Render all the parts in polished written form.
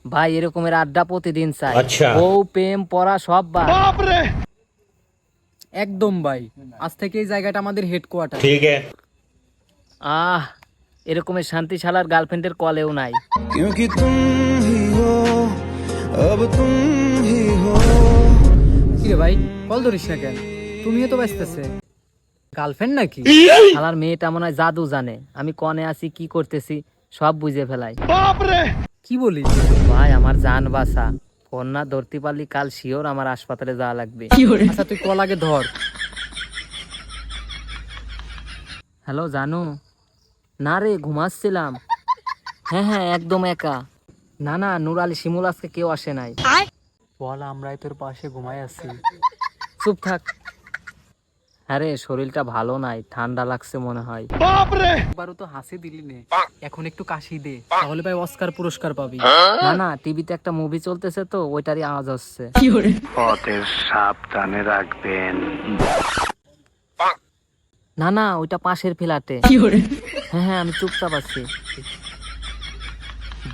ভাই এরকমের আড্ডা প্রতিদিন চাই। আচ্ছা। বউ প্রেম পড়া সব বাদ। একদম ভাই, আজ থেকে এই জায়গাটা আমাদের হেডকোয়ার্টার। ठीक है। আহ এরকমের শান্তিশালার গার্লফ্রেন্ডের কলেও নাই। क्योंकि तुम ही हो, अब तुम ही हो। কিরে ভাই, কল ধরিস না কেন? তুমিও তো ব্যস্তেছে, গার্লফ্রেন্ড নাকি? শালার মেয়েটা মনে হয় জাদু জানে, আমি কনে আছি কি করতেছি সব বুঝে ফেলাই। কি বলিস? ভাই আমার জান বাসা, ফোন না ধরতে পারলি কাল শিওর আমার হাসপাতালে যাওয়া লাগবে। আচ্ছা তুই কল আগে ধর। হ্যালো জানু। না রে ঘুমাচ্ছিলাম। হ্যাঁ হ্যাঁ একদম একা। না না নুর আলী শিমুল আজকে কেউ আসে নাই। বল, আমরাই তোর পাশে ঘুমাই আছি। চুপ থাক। আরে শরীরটা ভালো নাই, ঠান্ডা লাগছে মনে হয়। একবারও তো হাসি দিলি নে, এখন একটু কাশি দে, তাহলে ভাই অস্কার পুরস্কার পাবি। না না টিভিতে একটা মুভি চলতেছে তো ওইটারই আওয়াজ হচ্ছে। না না ওইটা পাশের ফ্ল্যাটে। হ্যাঁ হ্যাঁ আমি চুপচাপ আছি।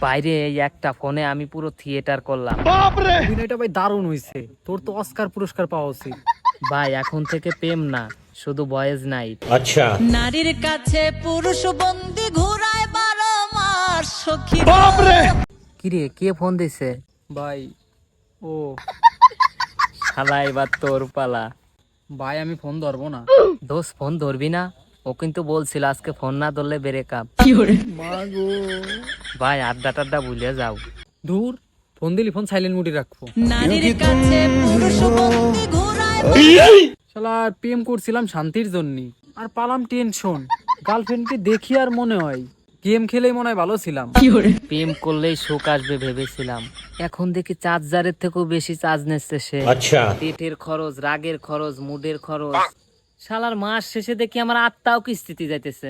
বাইরে এই একটা ফোনে আমি পুরো থিয়েটার করলাম। অভিনয়টা ভাই দারুণ হইছে, তোর তো অস্কার পুরস্কার পাওয়া উচিত। ভাই এখন থেকে প্রেম না, শুধু বয়েজ নাইট। अच्छा। নারীর কাছে পুরুষ বন্দি ঘুরায় 12 মাস সখী। কিরে কে ফোন দিছে? ভাই ও শালা এবার তোর পালা। ভাই, আমি ফোন ধরবো না। দোষ ফোন ধরবি না? ও কিন্তু বলছিল আজকে ফোন না ধরলে ব্রেকআপ। মা গো, ভাই আড্ডা টাড্ডা ভুলে যাও। দূর, ফোন দিলি ফোন সাইলেন্ট মুডে রাখবো। নারীর কাছে পুরুষ বন্দি ঘুরায়। শালা প্রেম করছিলাম শান্তির জন্য, আর পালাম টেনশন। গার্লফ্রেন্ডকে দেখি আর মনে হয় গেম খেলেই মনে হয় ভালো ছিলাম। প্রেম করলেই শোক আসবে ভেবেছিলাম, এখন দেখি চার্জারের থেকেও বেশি চার্জ নিচ্ছে সে। अच्छा। পেটের খরচ, রাগের খরচ, মুডের খরচ। শালার মাস শেষে দেখি আমার আত্মাও কিস্তিতে যাইতেছে।